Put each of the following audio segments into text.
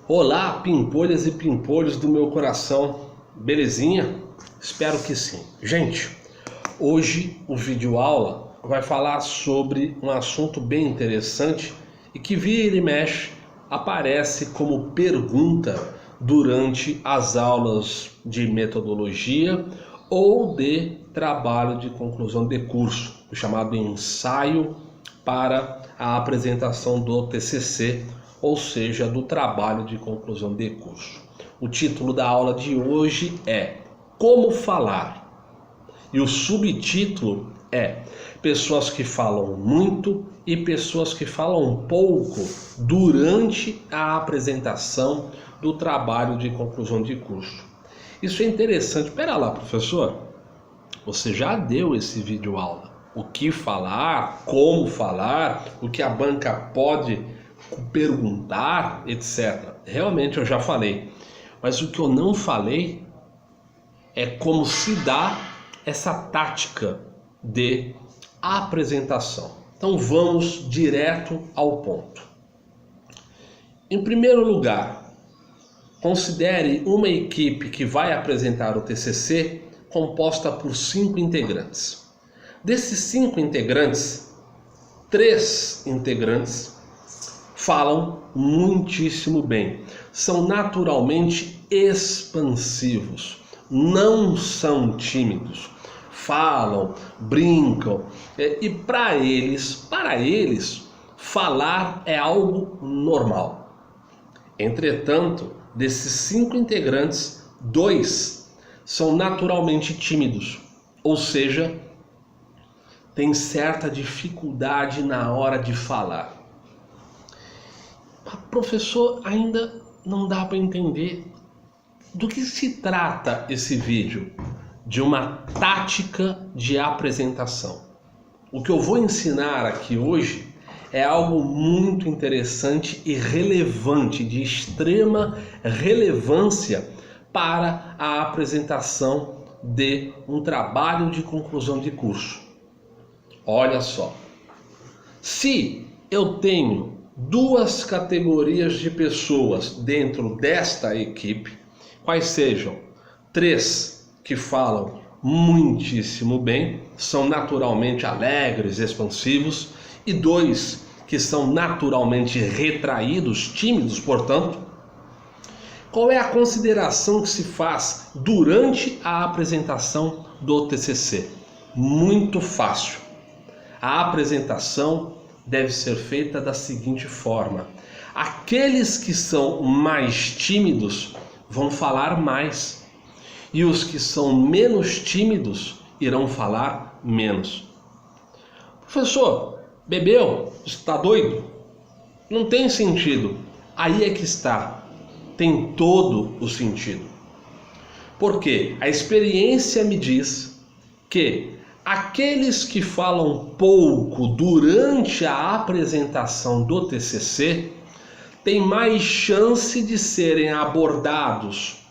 Olá, pimpolhas e pimpolhos do meu coração, belezinha? Espero que sim. Gente, hoje o vídeo aula vai falar sobre um assunto bem interessante e que vira e mexe aparece como pergunta durante as aulas de metodologia ou de trabalho de conclusão de curso, o chamado ensaio para a apresentação do TCC, ou seja, do trabalho de conclusão de curso. O título da aula de hoje é Como Falar e o subtítulo é Pessoas que falam muito e pessoas que falam pouco durante a apresentação do trabalho de conclusão de curso. Isso é interessante. Pera lá, professor, você já deu esse vídeo aula. O que falar, como falar, o que a banca pode perguntar, etc. Realmente eu já falei, mas o que eu não falei é como se dá essa tática de apresentação. Então vamos direto ao ponto. Em primeiro lugar, considere uma equipe que vai apresentar o TCC composta por 5 integrantes. Desses 5 integrantes, 3 integrantes falam muitíssimo bem, são naturalmente expansivos, não são tímidos, falam, brincam, e para eles, falar é algo normal. Entretanto, desses 5 integrantes, 2 são naturalmente tímidos, ou seja, têm certa dificuldade na hora de falar. Professor, ainda não dá para entender do que se trata esse vídeo. De uma tática de apresentação. O que eu vou ensinar aqui hoje é algo muito interessante e relevante, de extrema relevância para a apresentação de um trabalho de conclusão de curso. Olha só, se eu tenho 2 categorias de pessoas dentro desta equipe, quais sejam 3 que falam muitíssimo bem, são naturalmente alegres, expansivos, e 2 que são naturalmente retraídos, tímidos, portanto, qual é a consideração que se faz durante a apresentação do TCC? Muito fácil. A apresentação deve ser feita da seguinte forma: aqueles que são mais tímidos vão falar mais, e os que são menos tímidos irão falar menos. Professor, bebeu? Está doido? Não tem sentido. Aí é que está. Tem todo o sentido. Porque a experiência me diz que aqueles que falam pouco durante a apresentação do TCC têm mais chance de serem abordados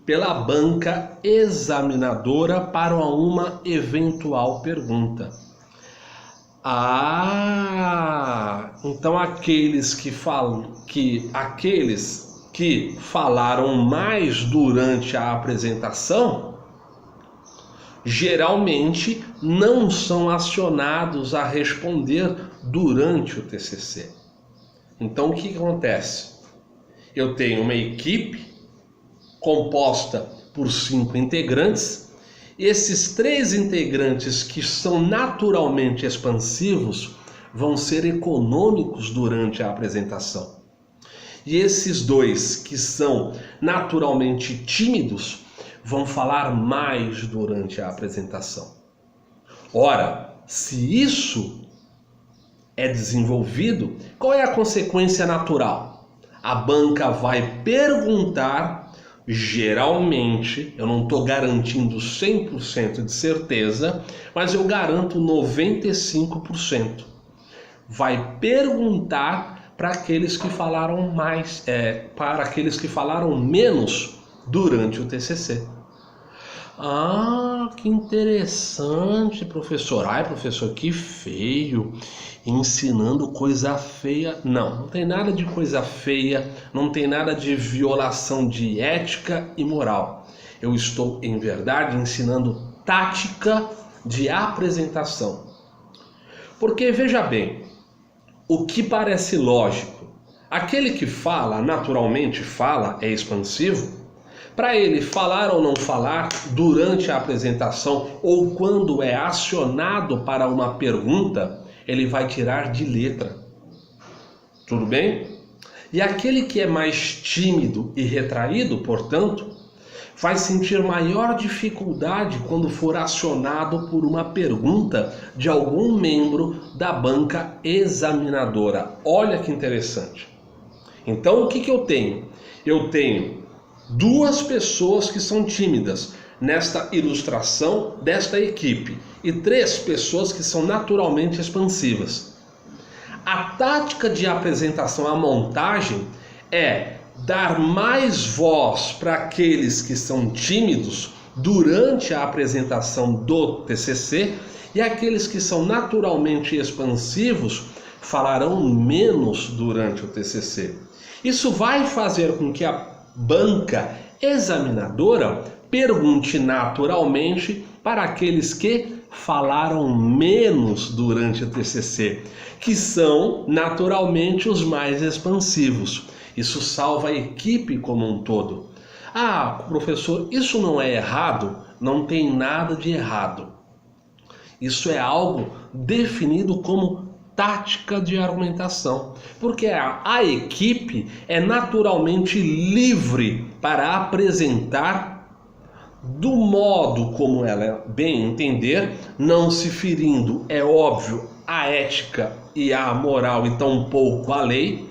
pela banca examinadora para uma eventual pergunta. Então aqueles que falaram mais durante a apresentação geralmente não são acionados a responder durante o TCC. Então o que acontece? Eu tenho uma equipe composta por 5 integrantes. Esses 3 integrantes que são naturalmente expansivos vão ser econômicos durante a apresentação. E esses 2 que são naturalmente tímidos vão falar mais durante a apresentação. Ora, se isso é desenvolvido, qual é a consequência natural? A banca vai perguntar. Geralmente, eu não estou garantindo 100% de certeza, mas eu garanto 95%. Vai perguntar para aqueles que falaram para aqueles que falaram menos durante o TCC. Ah, que interessante, professor. Ai, professor, que feio. Ensinando coisa feia. Não, não tem nada de coisa feia, não tem nada de violação de ética e moral. Eu estou, em verdade, ensinando tática de apresentação. Porque, veja bem, o que parece lógico, aquele que fala, naturalmente fala, é expansivo. Para ele falar ou não falar durante a apresentação ou quando é acionado para uma pergunta, ele vai tirar de letra. Tudo bem? E aquele que é mais tímido e retraído, portanto, vai sentir maior dificuldade quando for acionado por uma pergunta de algum membro da banca examinadora. Olha que interessante. Então, o que eu tenho? Eu tenho duas pessoas que são tímidas nesta ilustração desta equipe e 3 pessoas que são naturalmente expansivas. A tática de apresentação, a montagem, é dar mais voz para aqueles que são tímidos durante a apresentação do TCC e aqueles que são naturalmente expansivos falarão menos durante o TCC. Isso vai fazer com que a banca examinadora pergunte naturalmente para aqueles que falaram menos durante o TCC, que são naturalmente os mais expansivos. Isso salva a equipe como um todo. Ah, professor, isso não é errado? Não tem nada de errado. Isso é algo definido como tática de argumentação, porque a equipe é naturalmente livre para apresentar do modo como ela bem entender, não se ferindo, é óbvio, a ética e a moral e tampouco a lei.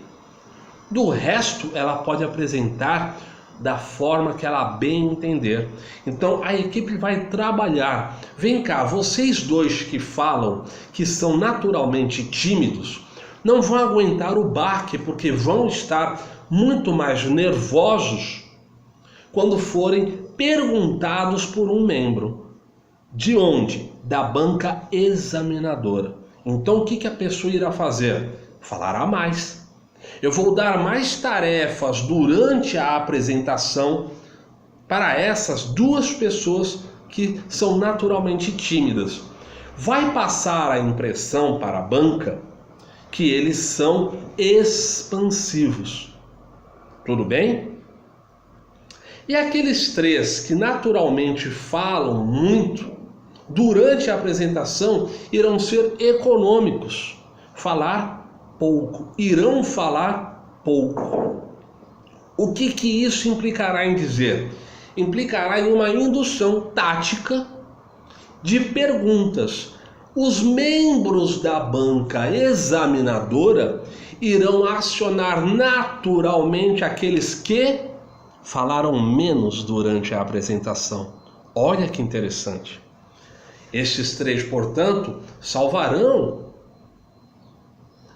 Do resto, ela pode apresentar da forma que ela bem entender. Então a equipe vai trabalhar. Vem cá, vocês dois que falam, que são naturalmente tímidos, não vão aguentar o baque, porque vão estar muito mais nervosos quando forem perguntados por um membro. De onde? Da banca examinadora. Então o que a pessoa irá fazer? Falará mais. Eu vou dar mais tarefas durante a apresentação para essas 2 pessoas que são naturalmente tímidas. Vai passar a impressão para a banca que eles são expansivos. Tudo bem? E aqueles 3 que naturalmente falam muito, durante a apresentação irão ser econômicos, falar pouco, irão falar pouco. O que isso implicará em dizer? Implicará em uma indução tática de perguntas. Os membros da banca examinadora irão acionar naturalmente aqueles que falaram menos durante a apresentação. Olha que interessante. Estes 3, portanto, salvarão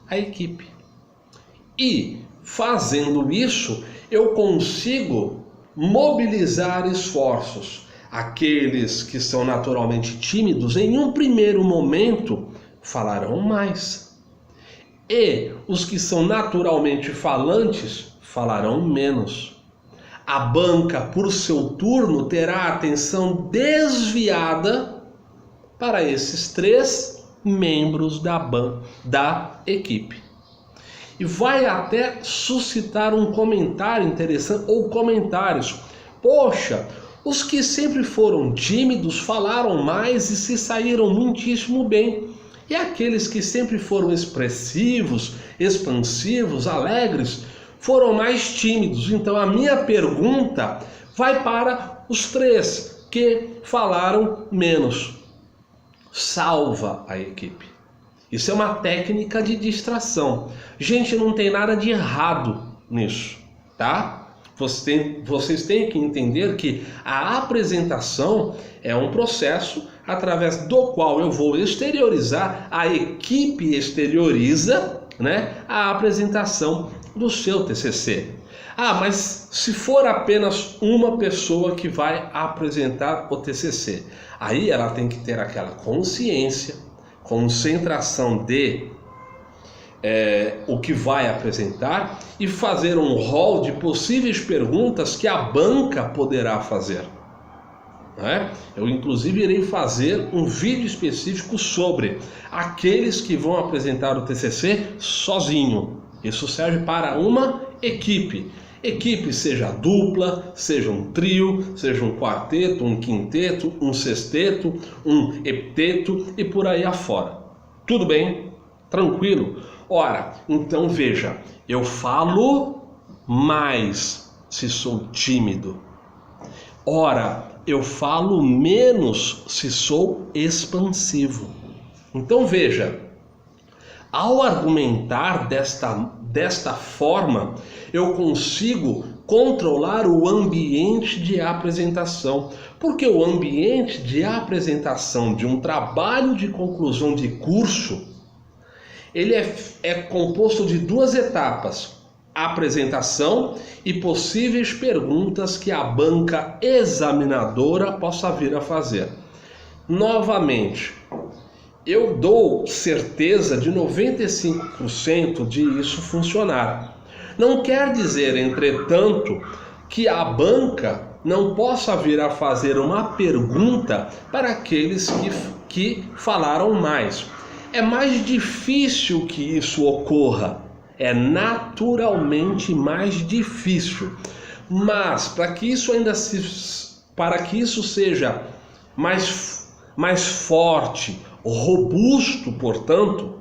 a equipe. E, fazendo isso, eu consigo mobilizar esforços. Aqueles que são naturalmente tímidos, em um primeiro momento, falarão mais. E os que são naturalmente falantes, falarão menos. A banca, por seu turno, terá a atenção desviada para esses 3 membros da equipe. E vai até suscitar um comentário interessante, ou comentários. Poxa, os que sempre foram tímidos falaram mais e se saíram muitíssimo bem. E aqueles que sempre foram expressivos, expansivos, alegres, foram mais tímidos. Então a minha pergunta vai para os 3 que falaram menos. Salva a equipe. Isso é uma técnica de distração. Gente, não tem nada de errado nisso, tá? Vocês têm que entender que a apresentação é um processo através do qual eu vou exteriorizar, a equipe exterioriza, né, a apresentação do seu TCC. Ah, mas se for apenas uma pessoa que vai apresentar o TCC, aí ela tem que ter aquela consciência, concentração de o que vai apresentar e fazer um rol de possíveis perguntas que a banca poderá fazer. Eu inclusive irei fazer um vídeo específico sobre aqueles que vão apresentar o TCC sozinho. Isso serve para uma equipe. Equipe seja dupla, seja um trio, seja um quarteto, um quinteto, um sexteto, um hepteto e por aí afora. Tudo bem? Tranquilo? Ora, então veja, eu falo mais se sou tímido. Ora, eu falo menos se sou expansivo. Então veja, ao argumentar desta forma, eu consigo controlar o ambiente de apresentação. Porque o ambiente de apresentação de um trabalho de conclusão de curso, ele é composto de duas etapas: apresentação e possíveis perguntas que a banca examinadora possa vir a fazer. Novamente, eu dou certeza de 95% de isso funcionar. Não quer dizer, entretanto, que a banca não possa vir a fazer uma pergunta para aqueles que falaram mais. É mais difícil que isso ocorra. É naturalmente mais difícil. Mas para que isso seja mais forte, robusto, portanto,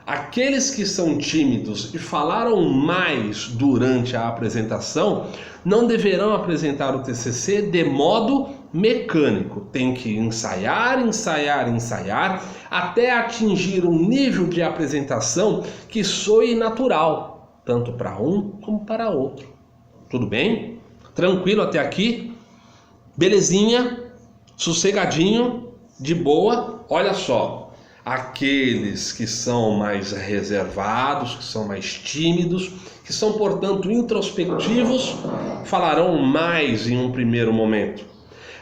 aqueles que são tímidos e falaram mais durante a apresentação não deverão apresentar o TCC de modo mecânico. Tem que ensaiar, até atingir um nível de apresentação que soe natural, tanto para um como para outro. Tudo bem? Tranquilo até aqui? Belezinha? Sossegadinho? De boa? Olha só, aqueles que são mais reservados, que são mais tímidos, que são, portanto, introspectivos, falarão mais em um primeiro momento.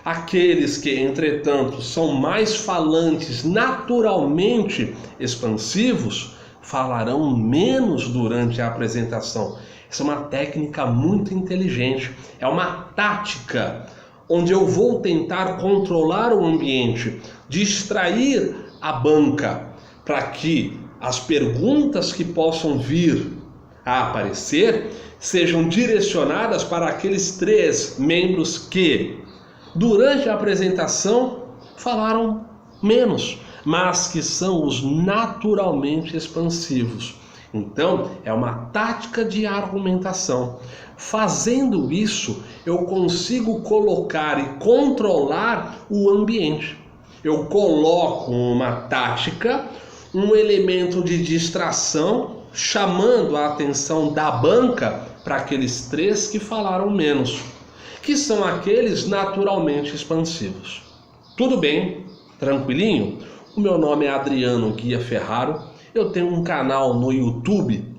Aqueles que, entretanto, são mais falantes, naturalmente expansivos, falarão menos durante a apresentação. Essa é uma técnica muito inteligente, é uma tática onde eu vou tentar controlar o ambiente, distrair a banca para que as perguntas que possam vir a aparecer sejam direcionadas para aqueles 3 membros que, durante a apresentação, falaram menos, mas que são os naturalmente expansivos. Então, é uma tática de argumentação. Fazendo isso, eu consigo colocar e controlar o ambiente. Eu coloco uma tática, um elemento de distração, chamando a atenção da banca para aqueles 3 que falaram menos, que são aqueles naturalmente expansivos. Tudo bem? Tranquilinho? O meu nome é Adriano Guia Ferraro. Eu tenho um canal no YouTube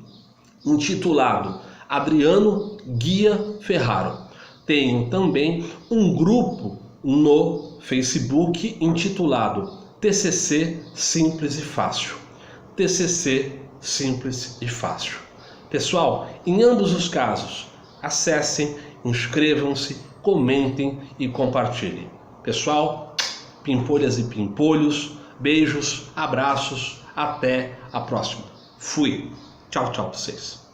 intitulado Adriano Guia Ferraro. Tenho também um grupo no Facebook intitulado TCC Simples e Fácil. TCC Simples e Fácil. Pessoal, em ambos os casos, acessem, inscrevam-se, comentem e compartilhem. Pessoal, pimpolhas e pimpolhos, beijos, abraços, até a próxima. Fui. Tchau, tchau pra vocês.